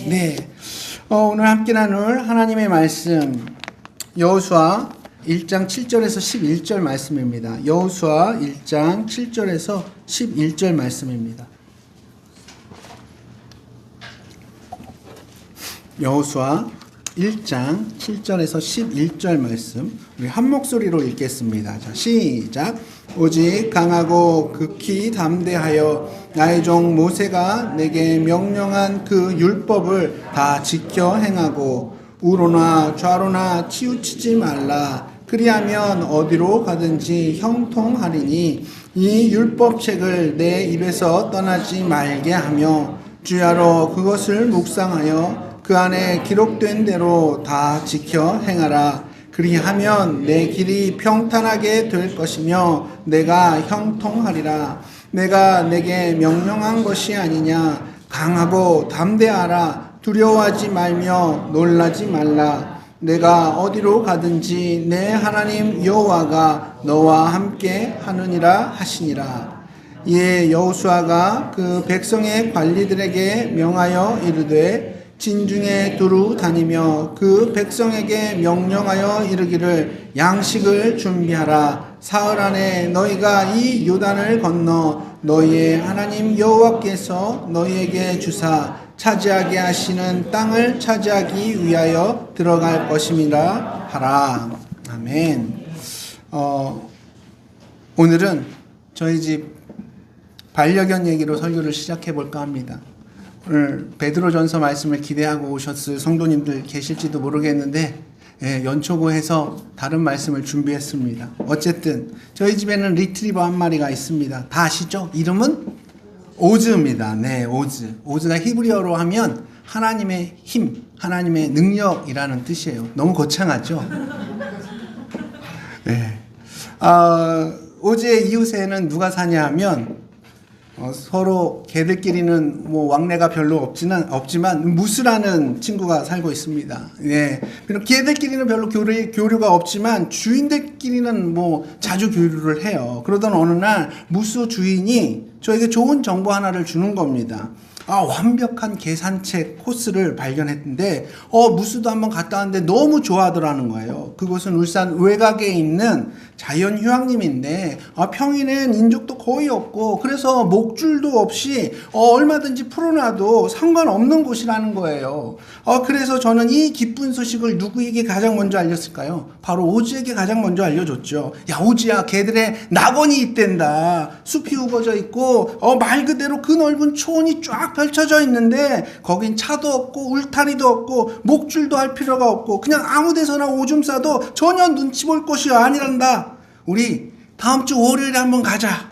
네. 오늘 함께 나눌 하나님의 말씀 여호수아 1장 7절에서 11절 말씀입니다. 여호수아 1장 7절에서 11절 말씀입니다. 여호수아 1장 7절에서 11절 말씀 우리 한 목소리로 읽겠습니다. 자, 시작. 오직 강하고 극히 담대하여 나의 종 모세가 내게 명령한 그 율법을 다 지켜 행하고 우로나 좌로나 치우치지 말라. 그리하면 어디로 가든지 형통하리니 이 율법책을 내 입에서 떠나지 말게 하며 주야로 그것을 묵상하여 그 안에 기록된 대로 다 지켜 행하라. 그리하면 내 길이 평탄하게 될 것이며 내가 형통하리라. 내가 내게 명령한 것이 아니냐. 강하고 담대하라. 두려워하지 말며 놀라지 말라. 내가 어디로 가든지 내 하나님 여호와가 너와 함께 하느니라 하시니라. 이에 여호수아가 그 백성의 관리들에게 명하여 이르되 진중에 두루 다니며 그 백성에게 명령하여 이르기를 양식을 준비하라. 사흘 안에 너희가 이 요단을 건너 너희의 하나님 여호와께서 너희에게 주사 차지하게 하시는 땅을 차지하기 위하여 들어갈 것임이라 하라. 아멘. 오늘은 저희 집 반려견 얘기로 설교를 시작해 볼까 합니다. 오늘 베드로전서 말씀을 기대하고 오셨을 성도님들 계실지도 모르겠는데 연초고해서 다른 말씀을 준비했습니다. 어쨌든 저희 집에는 리트리버 한 마리가 있습니다. 다 아시죠? 이름은 오즈입니다. 네, 오즈. 오즈가 히브리어로 하면 하나님의 힘, 하나님의 능력이라는 뜻이에요. 너무 거창하죠? 네. 오즈의 이웃에는 누가 사냐 하면 서로 개들끼리는 뭐 왕래가 별로 없지만 무스라는 친구가 살고 있습니다. 예. 개들끼리는 별로 교류가 없지만 주인들끼리는 뭐 자주 교류를 해요. 그러던 어느 날 무스 주인이 저에게 좋은 정보 하나를 주는 겁니다. 완벽한 계산책 코스를 발견했는데 무스도 한번 갔다 왔는데 너무 좋아하더라는 거예요. 그곳은 울산 외곽에 있는 자연휴양림인데 평일엔 인적도 거의 없고 그래서 목줄도 없이 얼마든지 풀어놔도 상관없는 곳이라는 거예요. 그래서 저는 이 기쁜 소식을 누구에게 가장 먼저 알렸을까요? 바로 오즈에게 가장 먼저 알려줬죠. 야, 오즈야, 걔들의 낙원이 있댄다. 숲이 우거져 있고 말 그대로 그 넓은 초원이 쫙 펼쳐져 있는데 거긴 차도 없고 울타리도 없고 목줄도 할 필요가 없고 그냥 아무 데서나 오줌 싸도 전혀 눈치 볼 곳이 아니란다. 우리 다음 주 월요일에 한번 가자.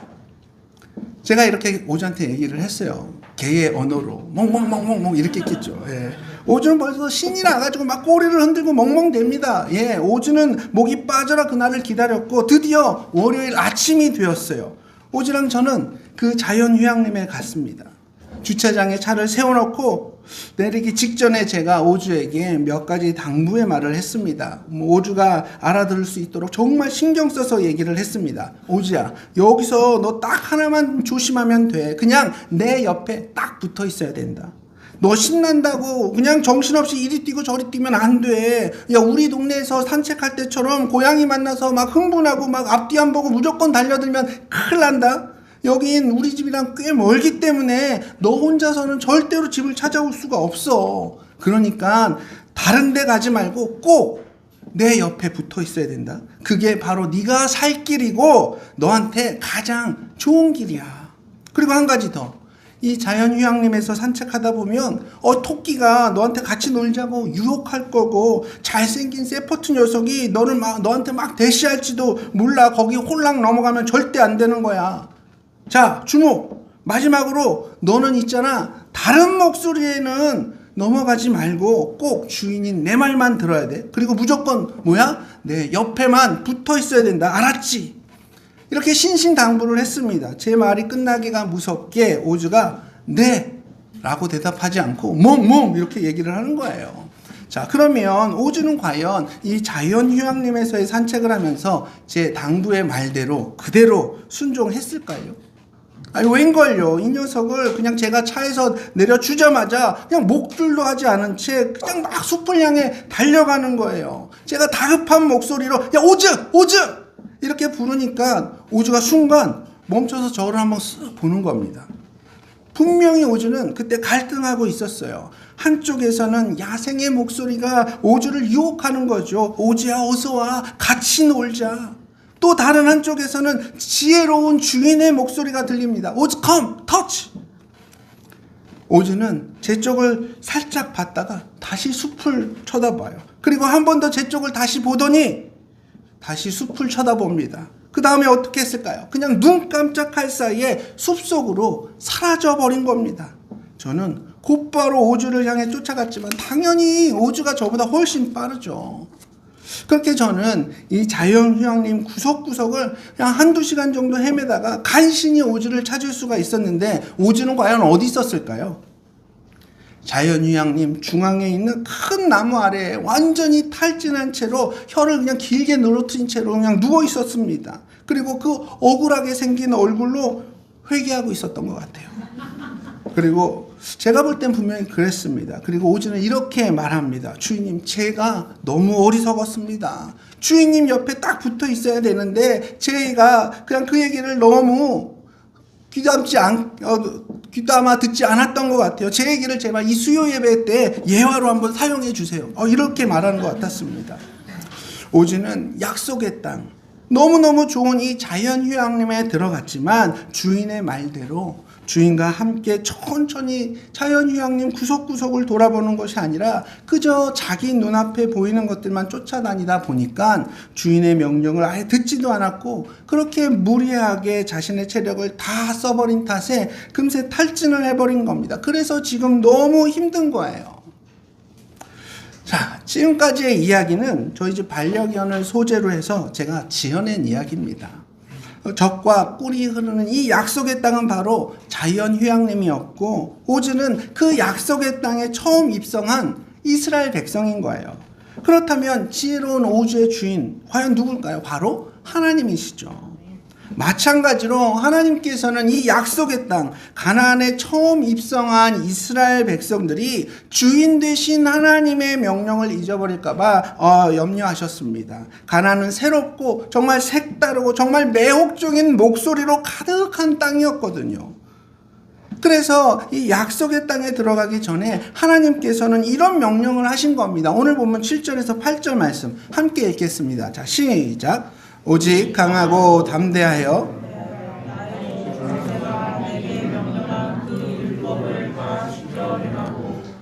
제가 이렇게 오즈한테 얘기를 했어요. 개의 언어로 멍멍멍멍멍 이렇게 했겠죠. 예. 오즈는 벌써 신이 나가지고 막 꼬리를 흔들고 멍멍댑니다. 예, 오즈는 목이 빠져라 그날을 기다렸고 드디어 월요일 아침이 되었어요. 오즈랑 저는 그 자연휴양림에 갔습니다. 주차장에 차를 세워놓고 내리기 직전에 제가 오즈에게 몇 가지 당부의 말을 했습니다. 오즈가 알아들을 수 있도록 정말 신경 써서 얘기를 했습니다. 오즈야, 여기서 너 딱 하나만 조심하면 돼. 그냥 내 옆에 딱 붙어 있어야 된다. 너 신난다고 그냥 정신없이 이리 뛰고 저리 뛰면 안 돼. 야, 우리 동네에서 산책할 때처럼 고양이 만나서 막 흥분하고 막 앞뒤 안 보고 무조건 달려들면 큰일 난다. 여긴 우리 집이랑 꽤 멀기 때문에 너 혼자서는 절대로 집을 찾아올 수가 없어. 그러니까 다른 데 가지 말고 꼭 내 옆에 붙어 있어야 된다. 그게 바로 네가 살 길이고 너한테 가장 좋은 길이야. 그리고 한 가지 더. 이 자연휴양림에서 산책하다 보면 토끼가 너한테 같이 놀자고 유혹할 거고 잘생긴 세포트 녀석이 너한테 막 대시할지도 몰라. 거기 홀랑 넘어가면 절대 안 되는 거야. 자, 주목! 마지막으로 너는 있잖아. 다른 목소리에는 넘어가지 말고 꼭 주인인 내 말만 들어야 돼. 그리고 무조건 내 옆에만 붙어 있어야 된다. 알았지? 이렇게 신신당부를 했습니다. 제 말이 끝나기가 무섭게 오즈가 네! 라고 대답하지 않고 멍멍! 이렇게 얘기를 하는 거예요. 자, 그러면 오즈는 과연 이 자연휴양림에서의 산책을 하면서 제 당부의 말대로 그대로 순종했을까요? 아니 웬걸요? 이 녀석을 그냥 제가 차에서 내려주자마자 그냥 목줄도 하지 않은 채 그냥 막 숲을 향해 달려가는 거예요. 제가 다급한 목소리로 야 오즈! 오즈! 이렇게 부르니까 오즈가 순간 멈춰서 저를 한번 쓱 보는 겁니다. 분명히 오즈는 그때 갈등하고 있었어요. 한쪽에서는 야생의 목소리가 오즈를 유혹하는 거죠. 오즈야 어서 와 같이 놀자. 또 다른 한쪽에서는 지혜로운 주인의 목소리가 들립니다. 오즈 come touch. 오즈는 제 쪽을 살짝 봤다가 다시 숲을 쳐다봐요. 그리고 한 번 더 제 쪽을 다시 보더니 다시 숲을 쳐다봅니다. 그 다음에 어떻게 했을까요? 그냥 눈 깜짝할 사이에 숲속으로 사라져버린 겁니다. 저는 곧바로 오즈를 향해 쫓아갔지만 당연히 오즈가 저보다 훨씬 빠르죠. 그렇게 저는 이 자연휴양림 구석구석을 그냥 한두 시간 정도 헤매다가 간신히 오즈를 찾을 수가 있었는데 오즈는 과연 어디 있었을까요? 자연휴양림 중앙에 있는 큰 나무 아래에 완전히 탈진한 채로 혀를 그냥 길게 늘어뜨린 채로 그냥 누워 있었습니다. 그리고 그 억울하게 생긴 얼굴로 회개하고 있었던 것 같아요. 그리고 제가 볼 땐 분명히 그랬습니다. 그리고 오즈는 이렇게 말합니다. 주인님, 제가 너무 어리석었습니다. 주인님 옆에 딱 붙어 있어야 되는데 제가 그냥 그 얘기를 너무 귀담아 듣지 않았던 것 같아요. 제 얘기를 제발 이 수요 예배 때 예화로 한번 사용해 주세요. 이렇게 말하는 것 같았습니다. 오즈는 약속의 땅, 너무너무 좋은 이 자연휴양림에 들어갔지만 주인의 말대로 주인과 함께 천천히 자연휴양림 구석구석을 돌아보는 것이 아니라 그저 자기 눈앞에 보이는 것들만 쫓아다니다 보니까 주인의 명령을 아예 듣지도 않았고 그렇게 무리하게 자신의 체력을 다 써버린 탓에 금세 탈진을 해버린 겁니다. 그래서 지금 너무 힘든 거예요. 자, 지금까지의 이야기는 저희 집 반려견을 소재로 해서 제가 지어낸 이야기입니다. 적과 꿀이 흐르는 이 약속의 땅은 바로 자연휴양림이었고 오즈는 그 약속의 땅에 처음 입성한 이스라엘 백성인 거예요. 그렇다면 지혜로운 오즈의 주인 과연 누굴까요? 바로 하나님이시죠. 마찬가지로 하나님께서는 이 약속의 땅 가나안에 처음 입성한 이스라엘 백성들이 주인 되신 하나님의 명령을 잊어버릴까 봐 염려하셨습니다. 가나안은 새롭고 정말 색다르고 정말 매혹적인 목소리로 가득한 땅이었거든요. 그래서 이 약속의 땅에 들어가기 전에 하나님께서는 이런 명령을 하신 겁니다. 오늘 보면 7절에서 8절 말씀 함께 읽겠습니다. 자, 시작. 오직 강하고 담대하여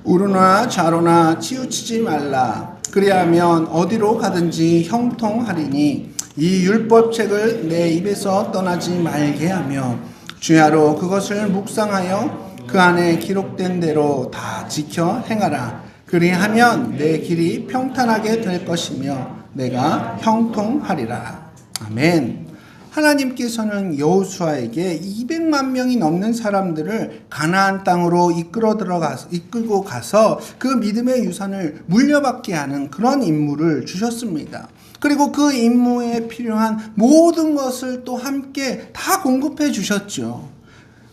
우르나 좌로나 치우치지 말라. 그리하면 어디로 가든지 형통하리니 이 율법책을 내 입에서 떠나지 말게 하며 주야로 그것을 묵상하여 그 안에 기록된 대로 다 지켜 행하라. 그리하면 내 길이 평탄하게 될 것이며 내가 형통하리라. 아멘. 하나님께서는 여호수아에게 200만 명이 넘는 사람들을 가나안 땅으로 이끌고 가서 그 믿음의 유산을 물려받게 하는 그런 임무를 주셨습니다. 그리고 그 임무에 필요한 모든 것을 또 함께 다 공급해 주셨죠.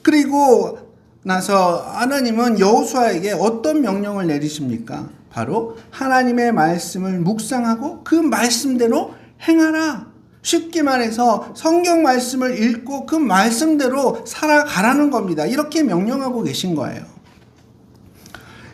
그리고 나서 하나님은 여호수아에게 어떤 명령을 내리십니까? 바로 하나님의 말씀을 묵상하고 그 말씀대로 행하라. 쉽게 말해서 성경 말씀을 읽고 그 말씀대로 살아가라는 겁니다. 이렇게 명령하고 계신 거예요.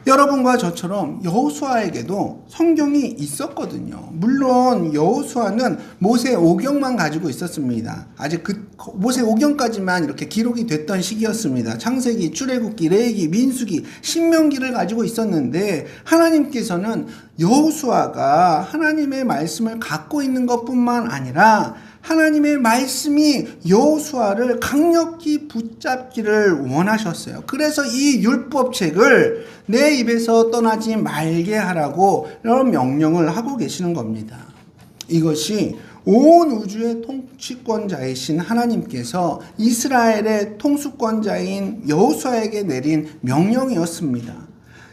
여러분과 저처럼 여호수아에게도 성경이 있었거든요. 물론 여호수아는 모세 오경만 가지고 있었습니다. 아직 그 모세 오경까지만 이렇게 기록이 됐던 시기였습니다. 창세기, 출애굽기, 레위기, 민수기, 신명기를 가지고 있었는데 하나님께서는 여호수아가 하나님의 말씀을 갖고 있는 것뿐만 아니라 하나님의 말씀이 여호수아를 강력히 붙잡기를 원하셨어요. 그래서 이 율법책을 내 입에서 떠나지 말게 하라고 이런 명령을 하고 계시는 겁니다. 이것이 온 우주의 통치권자이신 하나님께서 이스라엘의 통수권자인 여호수아에게 내린 명령이었습니다.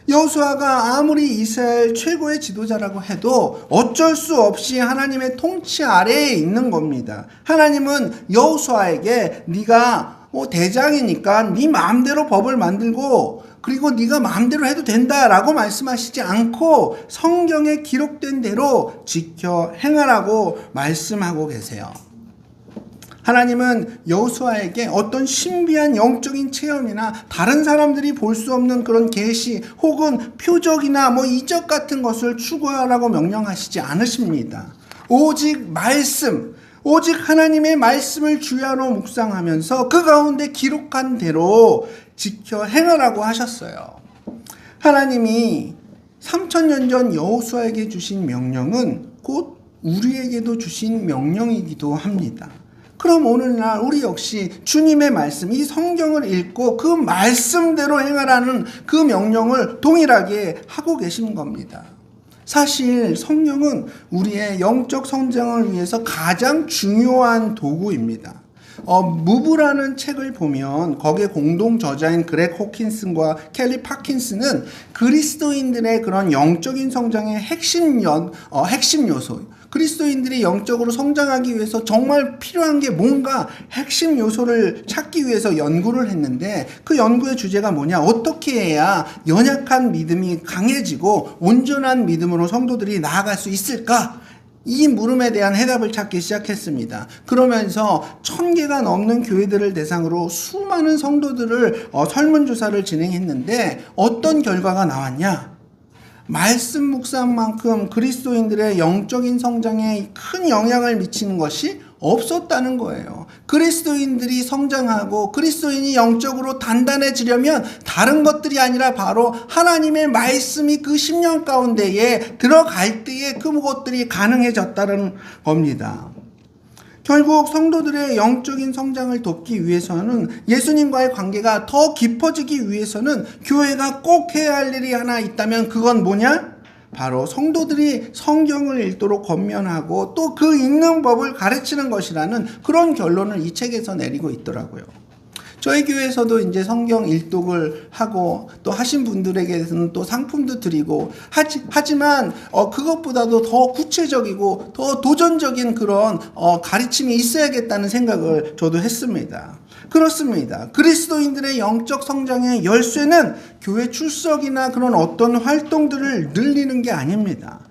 여호수아가 아무리 이스라엘 최고의 지도자라고 해도 어쩔 수 없이 하나님의 통치 아래에 있는 겁니다. 하나님은 여호수아에게 네가 대장이니까 네 마음대로 법을 만들고 그리고 네가 마음대로 해도 된다라고 말씀하시지 않고 성경에 기록된 대로 지켜 행하라고 말씀하고 계세요. 하나님은 여호수아에게 어떤 신비한 영적인 체험이나 다른 사람들이 볼 수 없는 그런 계시 혹은 표적이나 이적 같은 것을 추구하라고 명령하시지 않으십니다. 오직 말씀, 오직 하나님의 말씀을 주야로 묵상하면서 그 가운데 기록한 대로 지켜 행하라고 하셨어요. 하나님이 3000년 전 여호수아에게 주신 명령은 곧 우리에게도 주신 명령이기도 합니다. 그럼 오늘날 우리 역시 주님의 말씀, 이 성경을 읽고 그 말씀대로 행하라는 그 명령을 동일하게 하고 계신 겁니다. 사실 성령은 우리의 영적 성장을 위해서 가장 중요한 도구입니다. 무브라는 책을 보면 거기에 공동 저자인 그렉 호킨슨과 켈리 파킨슨은 그리스도인들의 그런 영적인 성장의 핵심 요소, 그리스도인들이 영적으로 성장하기 위해서 정말 필요한 게 뭔가 핵심 요소를 찾기 위해서 연구를 했는데 그 연구의 주제가 뭐냐? 어떻게 해야 연약한 믿음이 강해지고 온전한 믿음으로 성도들이 나아갈 수 있을까? 이 물음에 대한 해답을 찾기 시작했습니다. 그러면서 1000개가 넘는 교회들을 대상으로 수많은 성도들을 설문조사를 진행했는데 어떤 결과가 나왔냐? 말씀 묵상만큼 그리스도인들의 영적인 성장에 큰 영향을 미치는 것이 없었다는 거예요. 그리스도인들이 성장하고 그리스도인이 영적으로 단단해지려면 다른 것들이 아니라 바로 하나님의 말씀이 그 심령 가운데에 들어갈 때에 그것들이 가능해졌다는 겁니다. 결국 성도들의 영적인 성장을 돕기 위해서는 예수님과의 관계가 더 깊어지기 위해서는 교회가 꼭 해야 할 일이 하나 있다면 그건 뭐냐? 바로 성도들이 성경을 읽도록 권면하고 또 그 읽는 법을 가르치는 것이라는 그런 결론을 이 책에서 내리고 있더라고요. 저희 교회에서도 이제 성경 일독을 하고 또 하신 분들에게는 또 상품도 드리고 하지만 그것보다도 더 구체적이고 더 도전적인 그런 가르침이 있어야겠다는 생각을 저도 했습니다. 그렇습니다. 그리스도인들의 영적 성장의 열쇠는 교회 출석이나 그런 어떤 활동들을 늘리는 게 아닙니다.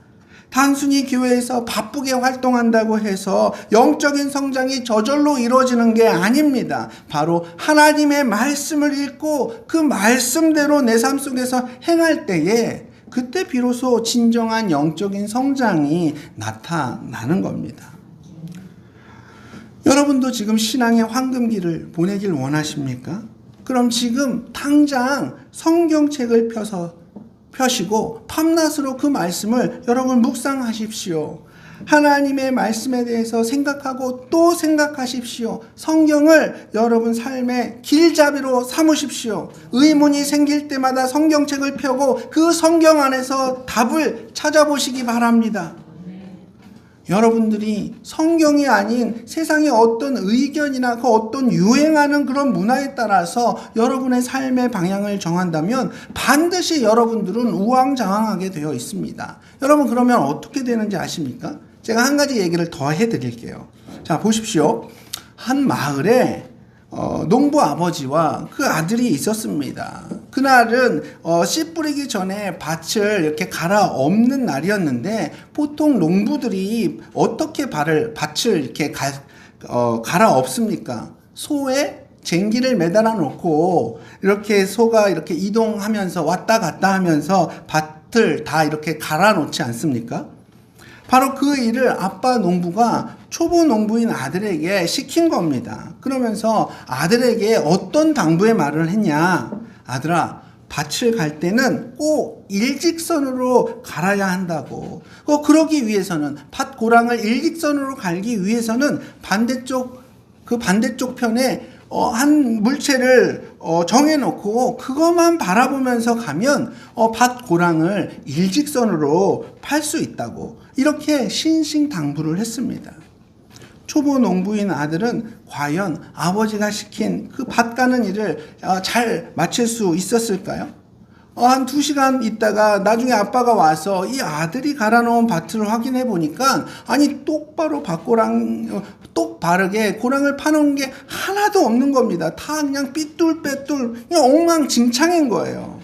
단순히 교회에서 바쁘게 활동한다고 해서 영적인 성장이 저절로 이루어지는 게 아닙니다. 바로 하나님의 말씀을 읽고 그 말씀대로 내 삶 속에서 행할 때에 그때 비로소 진정한 영적인 성장이 나타나는 겁니다. 여러분도 지금 신앙의 황금기를 보내길 원하십니까? 그럼 지금 당장 성경책을 펴시고 밤낮으로 그 말씀을 여러분 묵상하십시오. 하나님의 말씀에 대해서 생각하고 또 생각하십시오. 성경을 여러분 삶의 길잡이로 삼으십시오. 의문이 생길 때마다 성경책을 펴고 그 성경 안에서 답을 찾아보시기 바랍니다. 여러분들이 성경이 아닌 세상의 어떤 의견이나 그 어떤 유행하는 그런 문화에 따라서 여러분의 삶의 방향을 정한다면 반드시 여러분들은 우왕좌왕하게 되어 있습니다. 여러분 그러면 어떻게 되는지 아십니까? 제가 한 가지 얘기를 더 해드릴게요. 자, 보십시오. 한 마을에 농부 아버지와 그 아들이 있었습니다. 그날은 씨 뿌리기 전에 밭을 이렇게 갈아엎는 날이었는데 보통 농부들이 어떻게 밭을 이렇게 갈아엎습니까? 소에 쟁기를 매달아 놓고 이렇게 소가 이렇게 이동하면서 왔다 갔다 하면서 밭을 다 이렇게 갈아 놓지 않습니까? 바로 그 일을 아빠 농부가 초보 농부인 아들에게 시킨 겁니다. 그러면서 아들에게 어떤 당부의 말을 했냐? 아들아, 밭을 갈 때는 꼭 일직선으로 갈아야 한다고. 그러기 위해서는 밭 고랑을 일직선으로 갈기 위해서는 반대쪽 편에 한 물체를 정해놓고 그것만 바라보면서 가면 밭 고랑을 일직선으로 팔 수 있다고 이렇게 신신당부를 했습니다. 초보 농부인 아들은 과연 아버지가 시킨 그 밭 가는 일을 잘 마칠 수 있었을까요? 한 2시간 있다가 나중에 아빠가 와서 이 아들이 갈아놓은 밭을 확인해 보니까 아니 똑바로 똑바르게 고랑을 파놓은 게 하나도 없는 겁니다. 다 그냥 삐뚤빼뚤 그냥 엉망진창인 거예요.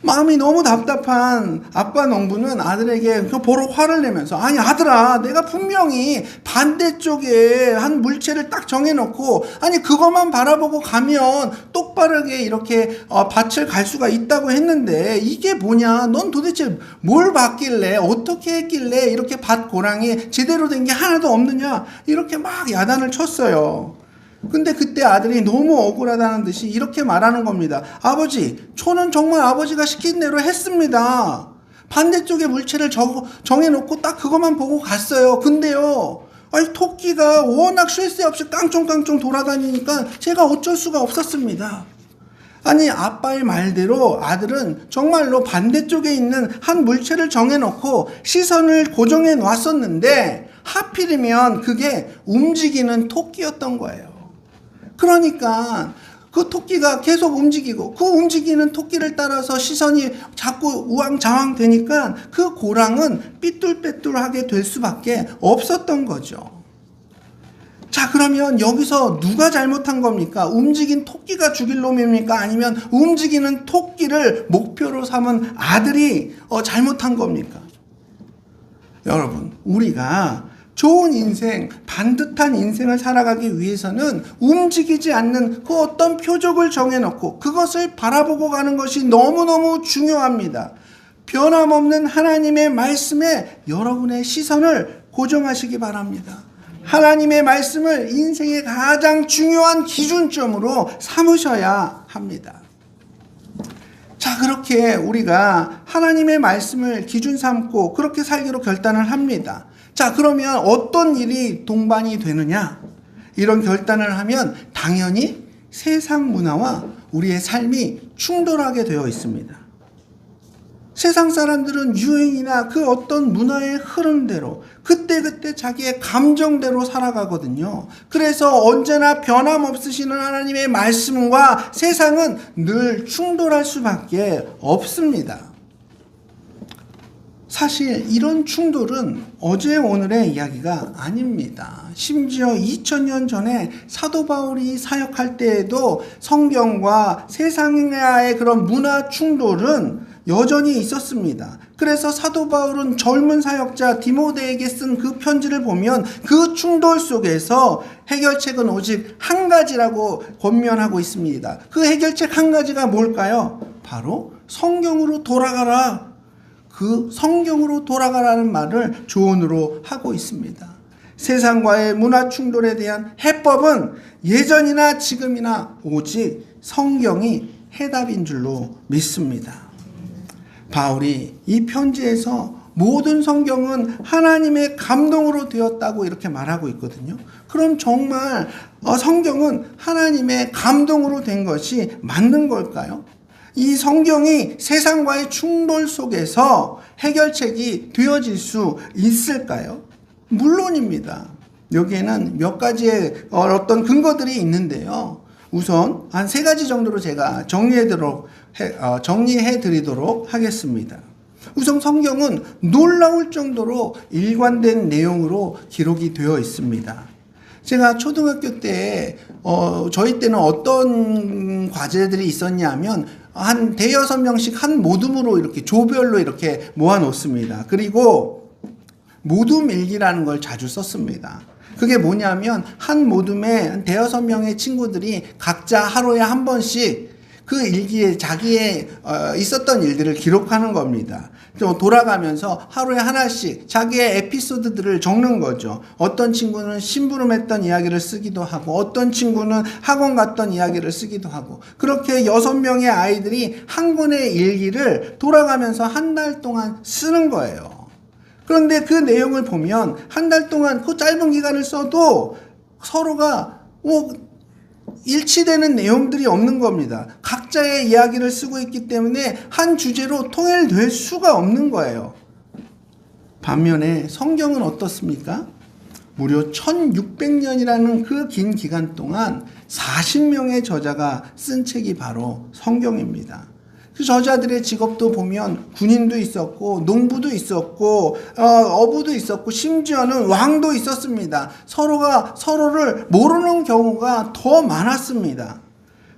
마음이 너무 답답한 아빠 농부는 아들에게 보러 화를 내면서 아니 아들아 내가 분명히 반대쪽에 한 물체를 딱 정해놓고 아니 그것만 바라보고 가면 똑바르게 이렇게 밭을 갈 수가 있다고 했는데 이게 뭐냐 넌 도대체 뭘 봤길래 어떻게 했길래 이렇게 밭 고랑이 제대로 된 게 하나도 없느냐 이렇게 막 야단을 쳤어요. 근데 그때 아들이 너무 억울하다는 듯이 이렇게 말하는 겁니다. 아버지, 저는 정말 아버지가 시킨 대로 했습니다. 반대쪽에 물체를 정해놓고 딱 그것만 보고 갔어요. 근데요, 아니, 토끼가 워낙 쉴 새 없이 깡총깡총 돌아다니니까 제가 어쩔 수가 없었습니다. 아니, 아빠의 말대로 아들은 정말로 반대쪽에 있는 한 물체를 정해놓고 시선을 고정해 놨었는데 하필이면 그게 움직이는 토끼였던 거예요. 그러니까 그 토끼가 계속 움직이고 그 움직이는 토끼를 따라서 시선이 자꾸 우왕좌왕 되니까 그 고랑은 삐뚤빼뚤하게 될 수밖에 없었던 거죠. 자, 그러면 여기서 누가 잘못한 겁니까? 움직인 토끼가 죽일 놈입니까? 아니면 움직이는 토끼를 목표로 삼은 아들이 잘못한 겁니까? 여러분, 우리가 좋은 인생, 반듯한 인생을 살아가기 위해서는 움직이지 않는 그 어떤 표적을 정해놓고 그것을 바라보고 가는 것이 너무너무 중요합니다. 변함없는 하나님의 말씀에 여러분의 시선을 고정하시기 바랍니다. 하나님의 말씀을 인생의 가장 중요한 기준점으로 삼으셔야 합니다. 자, 그렇게 우리가 하나님의 말씀을 기준 삼고 그렇게 살기로 결단을 합니다. 자, 그러면 어떤 일이 동반이 되느냐? 이런 결단을 하면 당연히 세상 문화와 우리의 삶이 충돌하게 되어 있습니다. 세상 사람들은 유행이나 그 어떤 문화의 흐름대로 그때그때 자기의 감정대로 살아가거든요. 그래서 언제나 변함없으시는 하나님의 말씀과 세상은 늘 충돌할 수밖에 없습니다. 사실 이런 충돌은 어제 오늘의 이야기가 아닙니다. 심지어 2000년 전에 사도 바울이 사역할 때에도 성경과 세상의 그런 문화 충돌은 여전히 있었습니다. 그래서 사도 바울은 젊은 사역자 디모데에게 쓴 그 편지를 보면 그 충돌 속에서 해결책은 오직 한 가지라고 권면하고 있습니다. 그 해결책 한 가지가 뭘까요? 바로 성경으로 돌아가라. 그 성경으로 돌아가라는 말을 조언으로 하고 있습니다. 세상과의 문화 충돌에 대한 해법은 예전이나 지금이나 오직 성경이 해답인 줄로 믿습니다. 바울이 이 편지에서 모든 성경은 하나님의 감동으로 되었다고 이렇게 말하고 있거든요. 그럼 정말 성경은 하나님의 감동으로 된 것이 맞는 걸까요? 이 성경이 세상과의 충돌 속에서 해결책이 되어질 수 있을까요? 물론입니다. 여기에는 몇 가지의 어떤 근거들이 있는데요. 우선 한 3가지 정도로 제가 정리해 드리도록 하겠습니다. 우선 성경은 놀라울 정도로 일관된 내용으로 기록이 되어 있습니다. 제가 초등학교 때 저희 때는 어떤 과제들이 있었냐면 한 5-6명씩 한 모둠으로 이렇게 조별로 이렇게 모아 놓습니다. 그리고 모둠 일기라는 걸 자주 썼습니다. 그게 뭐냐면 한 모둠에 한 5-6명의 친구들이 각자 하루에 한 번씩 그 일기에 자기의 있었던 일들을 기록하는 겁니다. 돌아가면서 하루에 하나씩 자기의 에피소드들을 적는 거죠. 어떤 친구는 심부름했던 이야기를 쓰기도 하고 어떤 친구는 학원 갔던 이야기를 쓰기도 하고 그렇게 6명의 아이들이 한 권의 일기를 돌아가면서 한 달 동안 쓰는 거예요. 그런데 그 내용을 보면 한 달 동안 그 짧은 기간을 써도 서로가 일치되는 내용들이 없는 겁니다. 각자의 이야기를 쓰고 있기 때문에 한 주제로 통일될 수가 없는 거예요. 반면에 성경은 어떻습니까? 무려 1600년이라는 그 긴 기간 동안 40명의 저자가 쓴 책이 바로 성경입니다. 그 저자들의 직업도 보면 군인도 있었고 농부도 있었고 어부도 있었고 심지어는 왕도 있었습니다. 서로가 서로를 모르는 경우가 더 많았습니다.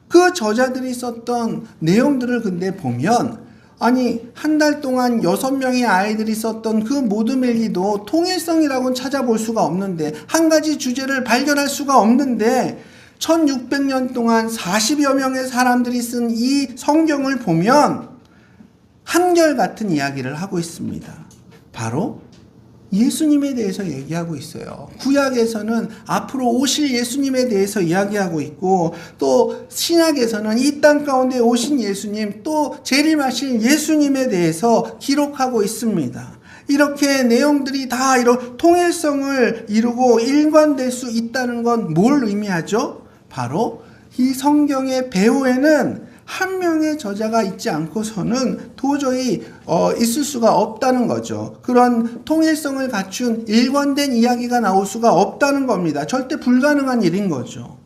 그 저자들이 썼던 내용들을 근데 보면 아니 한 달 동안 6명의 아이들이 썼던 그 모든 일기도 통일성이라고는 찾아볼 수가 없는데 한 가지 주제를 발견할 수가 없는데 1600년 동안 40여 명의 사람들이 쓴 이 성경을 보면 한결같은 이야기를 하고 있습니다. 바로 예수님에 대해서 얘기하고 있어요. 구약에서는 앞으로 오실 예수님에 대해서 이야기하고 있고 또 신약에서는 이 땅 가운데 오신 예수님 또 재림하실 예수님에 대해서 기록하고 있습니다. 이렇게 내용들이 다 이런 통일성을 이루고 일관될 수 있다는 건 뭘 의미하죠? 바로 이 성경의 배후에는 한 명의 저자가 있지 않고서는 도저히 있을 수가 없다는 거죠. 그런 통일성을 갖춘 일관된 이야기가 나올 수가 없다는 겁니다. 절대 불가능한 일인 거죠.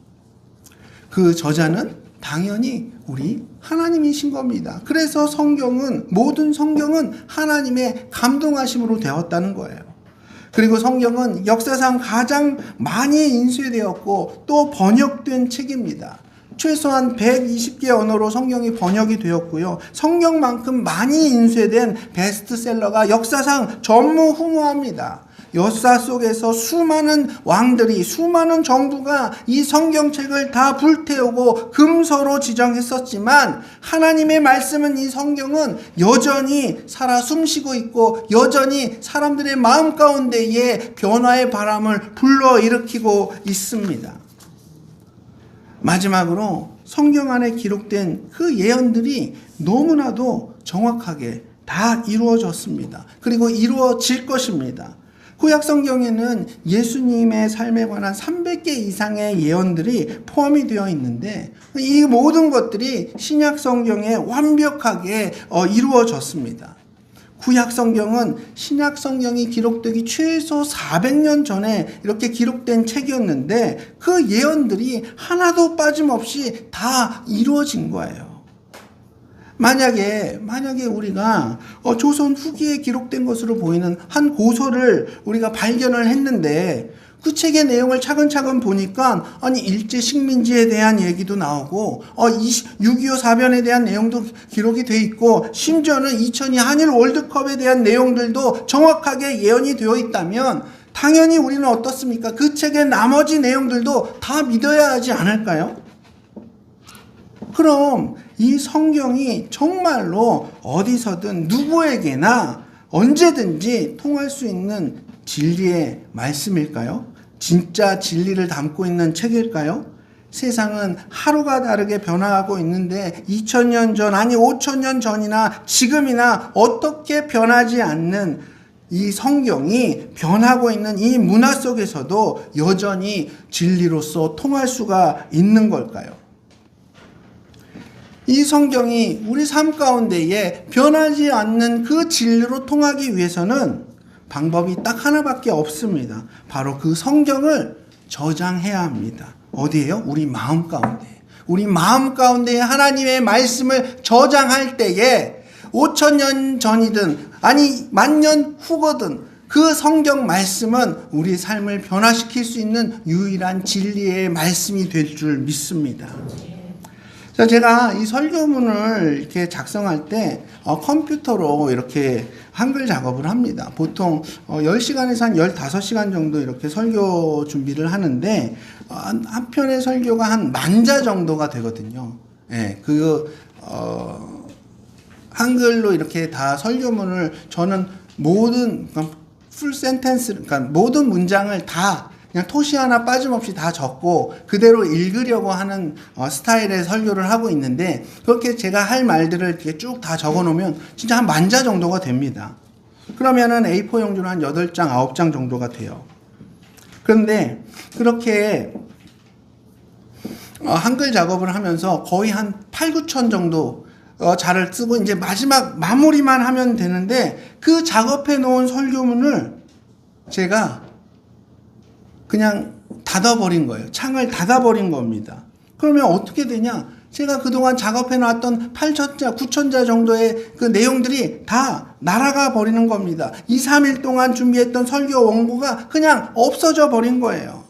그 저자는 당연히 우리 하나님이신 겁니다. 그래서 모든 성경은 하나님의 감동하심으로 되었다는 거예요. 그리고 성경은 역사상 가장 많이 인쇄되었고 또 번역된 책입니다. 최소한 120개 언어로 성경이 번역이 되었고요. 성경만큼 많이 인쇄된 베스트셀러가 역사상 전무후무합니다. 역사 속에서 수많은 왕들이 수많은 정부가 이 성경책을 다 불태우고 금서로 지정했었지만 하나님의 말씀은 이 성경은 여전히 살아 숨쉬고 있고 여전히 사람들의 마음 가운데에 변화의 바람을 불러일으키고 있습니다. 마지막으로 성경 안에 기록된 그 예언들이 너무나도 정확하게 다 이루어졌습니다. 그리고 이루어질 것입니다. 구약 성경에는 예수님의 삶에 관한 300개 이상의 예언들이 포함이 되어 있는데 이 모든 것들이 신약 성경에 완벽하게 이루어졌습니다. 구약 성경은 신약 성경이 기록되기 최소 400년 전에 이렇게 기록된 책이었는데 그 예언들이 하나도 빠짐없이 다 이루어진 거예요. 만약에 우리가 조선 후기에 기록된 것으로 보이는 한 고서를 우리가 발견을 했는데 그 책의 내용을 차근차근 보니까 아니 일제 식민지에 대한 얘기도 나오고 6.25 사변에 대한 내용도 기록이 돼 있고 심지어는 2002 한일 월드컵에 대한 내용들도 정확하게 예언이 되어 있다면 당연히 우리는 어떻습니까? 그 책의 나머지 내용들도 다 믿어야 하지 않을까요? 그럼 이 성경이 정말로 어디서든 누구에게나 언제든지 통할 수 있는 진리의 말씀일까요? 진짜 진리를 담고 있는 책일까요? 세상은 하루가 다르게 변화하고 있는데 2000년 전 아니 5000년 전이나 지금이나 어떻게 변하지 않는 이 성경이 변하고 있는 이 문화 속에서도 여전히 진리로서 통할 수가 있는 걸까요? 이 성경이 우리 삶 가운데에 변하지 않는 그 진리로 통하기 위해서는 방법이 딱 하나밖에 없습니다. 바로 그 성경을 저장해야 합니다. 어디에요? 우리 마음 가운데. 우리 마음 가운데 하나님의 말씀을 저장할 때에 5000년 전이든 아니 1000년 후거든 그 성경 말씀은 우리 삶을 변화시킬 수 있는 유일한 진리의 말씀이 될 줄 믿습니다. 제가 이 설교문을 이렇게 작성할 때 컴퓨터로 이렇게 한글 작업을 합니다. 보통 10시간에서 한 15시간 정도 이렇게 설교 준비를 하는데 한 편의 설교가 한 10,000자 정도가 되거든요. 예, 한글로 이렇게 다 설교문을 저는 모든 풀 센텐스 그러니까 모든 문장을 다 그냥 토시 하나 빠짐없이 다 적고 그대로 읽으려고 하는 스타일의 설교를 하고 있는데 그렇게 제가 할 말들을 이렇게 쭉 다 적어 놓으면 진짜 한 10,000자 정도가 됩니다. 그러면은 A4 용지로 한 8장, 9장 정도가 돼요. 그런데 그렇게 한글 작업을 하면서 거의 한 8,000-9,000 정도 자를 쓰고 이제 마지막 마무리만 하면 되는데 그 작업해 놓은 설교문을 제가 그냥 닫아버린 거예요. 창을 닫아버린 겁니다. 그러면 어떻게 되냐? 제가 그동안 작업해놨던 8천자, 9천자 정도의 그 내용들이 다 날아가 버리는 겁니다. 2, 3일 동안 준비했던 설교 원고가 그냥 없어져 버린 거예요.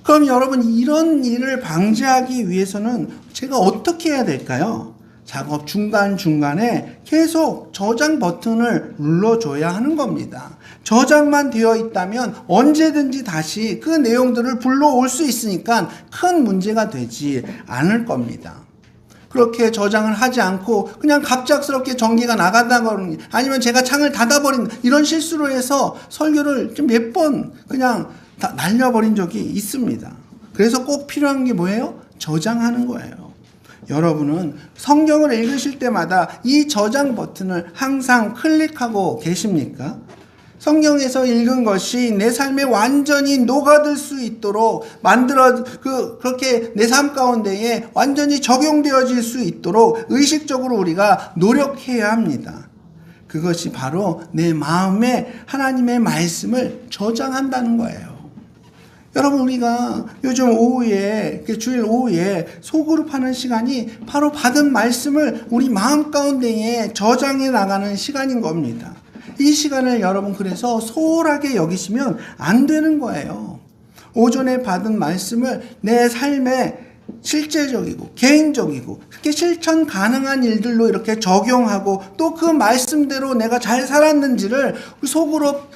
그럼 여러분, 이런 일을 방지하기 위해서는 제가 어떻게 해야 될까요? 작업 중간중간에 계속 저장 버튼을 눌러줘야 하는 겁니다. 저장만 되어 있다면 언제든지 다시 그 내용들을 불러올 수 있으니까 큰 문제가 되지 않을 겁니다. 그렇게 저장을 하지 않고 그냥 갑작스럽게 전기가 나간다거나 아니면 제가 창을 닫아버린 이런 실수로 해서 설교를 좀 몇 번 그냥 다 날려버린 적이 있습니다. 그래서 꼭 필요한 게 뭐예요? 저장하는 거예요. 여러분은 성경을 읽으실 때마다 이 저장 버튼을 항상 클릭하고 계십니까? 성경에서 읽은 것이 내 삶에 완전히 녹아들 수 있도록 그렇게 내 삶 가운데에 완전히 적용되어질 수 있도록 의식적으로 우리가 노력해야 합니다. 그것이 바로 내 마음에 하나님의 말씀을 저장한다는 거예요. 여러분, 우리가 요즘 오후에, 주일 오후에 소그룹 하는 시간이 바로 받은 말씀을 우리 마음 가운데에 저장해 나가는 시간인 겁니다. 이 시간을 여러분 그래서 소홀하게 여기시면 안 되는 거예요. 오전에 받은 말씀을 내 삶에 실제적이고 개인적이고 그렇게 실천 가능한 일들로 이렇게 적용하고 또 그 말씀대로 내가 잘 살았는지를 소그룹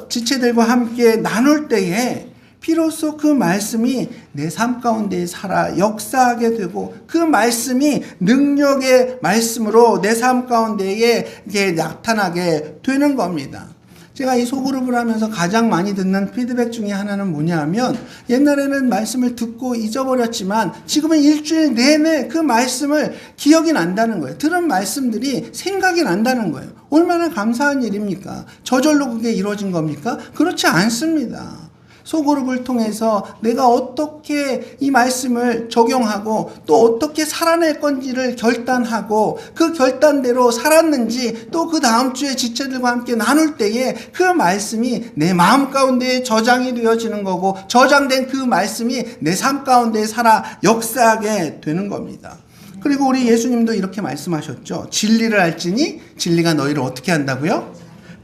지체들과 함께 나눌 때에 비로소 그 말씀이 내 삶 가운데 살아 역사하게 되고 그 말씀이 능력의 말씀으로 내 삶 가운데에 이게 나타나게 되는 겁니다. 제가 이 소그룹을 하면서 가장 많이 듣는 피드백 중에 하나는 뭐냐 하면 옛날에는 말씀을 듣고 잊어버렸지만 지금은 일주일 내내 그 말씀을 기억이 난다는 거예요. 들은 말씀들이 생각이 난다는 거예요. 얼마나 감사한 일입니까? 저절로 그게 이루어진 겁니까? 그렇지 않습니다. 소그룹을 통해서 내가 어떻게 이 말씀을 적용하고 또 어떻게 살아낼 건지를 결단하고 그 결단대로 살았는지 또 그 다음 주에 지체들과 함께 나눌 때에 그 말씀이 내 마음 가운데 저장이 되어지는 거고 저장된 그 말씀이 내 삶 가운데 살아 역사하게 되는 겁니다. 그리고 우리 예수님도 이렇게 말씀하셨죠. 진리를 알지니 진리가 너희를 어떻게 한다고요?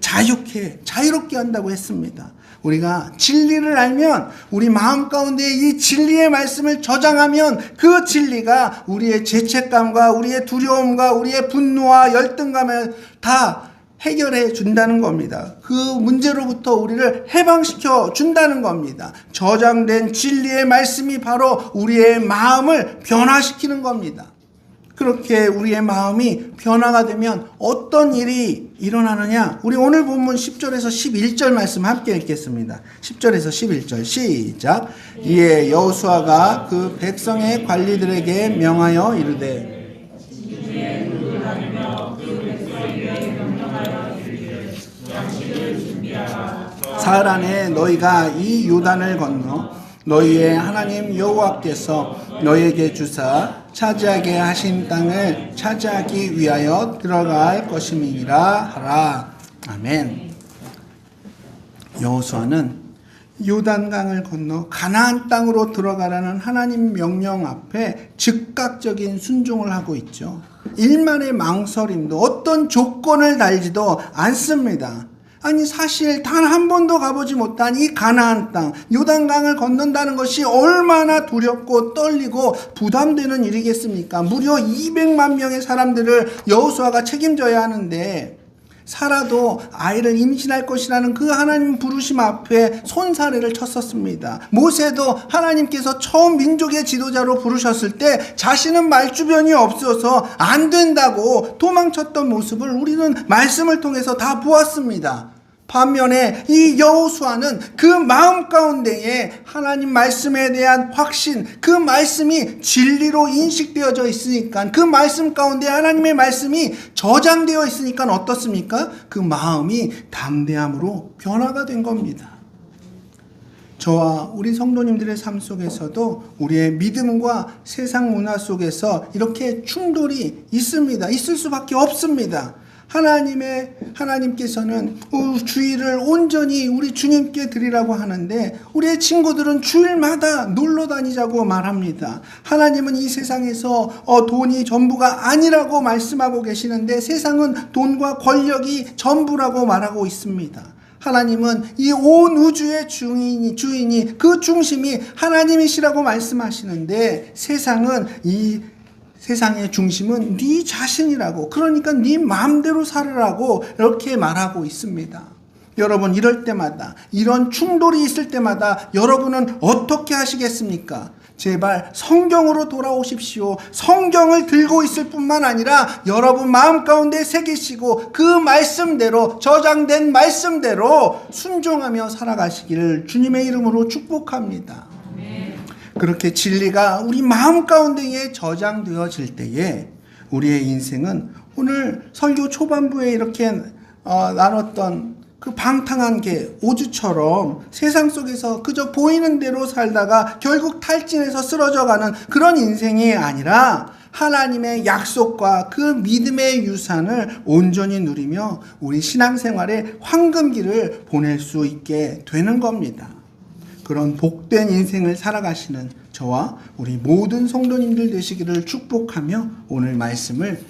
자유롭게 한다고 했습니다. 우리가 진리를 알면 우리 마음 가운데 이 진리의 말씀을 저장하면 그 진리가 우리의 죄책감과 우리의 두려움과 우리의 분노와 열등감을 다 해결해 준다는 겁니다. 그 문제로부터 우리를 해방시켜 준다는 겁니다. 저장된 진리의 말씀이 바로 우리의 마음을 변화시키는 겁니다. 그렇게 우리의 마음이 변화가 되면 어떤 일이 일어나느냐? 우리 오늘 본문 10절에서 11절 말씀 함께 읽겠습니다. 10절에서 11절 시작. 이에 여호수아가 그 백성의 관리들에게 명하여 이르되 사흘 안에 너희가 이 요단을 건너 너희의 하나님 여호와께서 너희에게 주사 차지하게 하신 땅을 차지하기 위하여 들어갈 것임이니라 하라. 아멘. 여호수아는 요단강을 건너 가나안 땅으로 들어가라는 하나님 명령 앞에 즉각적인 순종을 하고 있죠. 일만의 망설임도 어떤 조건을 달지도 않습니다. 아니 사실 단 한 번도 가보지 못한 이 가나안 땅 요단강을 건넌다는 것이 얼마나 두렵고 떨리고 부담되는 일이겠습니까? 무려 200만 명의 사람들을 여호수아가 책임져야 하는데 사라도 아이를 임신할 것이라는 그 하나님 부르심 앞에 손사래를 쳤었습니다. 모세도 하나님께서 처음 민족의 지도자로 부르셨을 때 자신은 말주변이 없어서 안 된다고 도망쳤던 모습을 우리는 말씀을 통해서 다 보았습니다. 반면에 이 여호수아는 그 마음 가운데에 하나님 말씀에 대한 확신, 그 말씀이 진리로 인식되어져 있으니까, 그 말씀 가운데 하나님의 말씀이 저장되어 있으니까 어떻습니까? 그 마음이 담대함으로 변화가 된 겁니다. 저와 우리 성도님들의 삶 속에서도 우리의 믿음과 세상 문화 속에서 이렇게 충돌이 있습니다. 있을 수밖에 없습니다. 하나님께서는 주일을 온전히 우리 주님께 드리라고 하는데 우리의 친구들은 주일마다 놀러 다니자고 말합니다. 하나님은 이 세상에서 돈이 전부가 아니라고 말씀하고 계시는데 세상은 돈과 권력이 전부라고 말하고 있습니다. 하나님은 이 온 우주의 주인이 그 중심이 하나님이시라고 말씀하시는데 세상의 중심은 네 자신이라고, 그러니까 네 마음대로 살으라고 이렇게 말하고 있습니다. 여러분, 이럴 때마다, 이런 충돌이 있을 때마다 여러분은 어떻게 하시겠습니까? 제발 성경으로 돌아오십시오. 성경을 들고 있을 뿐만 아니라 여러분 마음 가운데 새기시고 그 말씀대로, 저장된 말씀대로 순종하며 살아가시기를 주님의 이름으로 축복합니다. 그렇게 진리가 우리 마음 가운데에 저장되어질 때에 우리의 인생은 오늘 설교 초반부에 이렇게 나눴던 그 방탕한 게 오주처럼 세상 속에서 그저 보이는 대로 살다가 결국 탈진해서 쓰러져가는 그런 인생이 아니라 하나님의 약속과 그 믿음의 유산을 온전히 누리며 우리 신앙생활의 황금기를 보낼 수 있게 되는 겁니다. 그런 복된 인생을 살아가시는 저와 우리 모든 성도님들 되시기를 축복하며 오늘 말씀을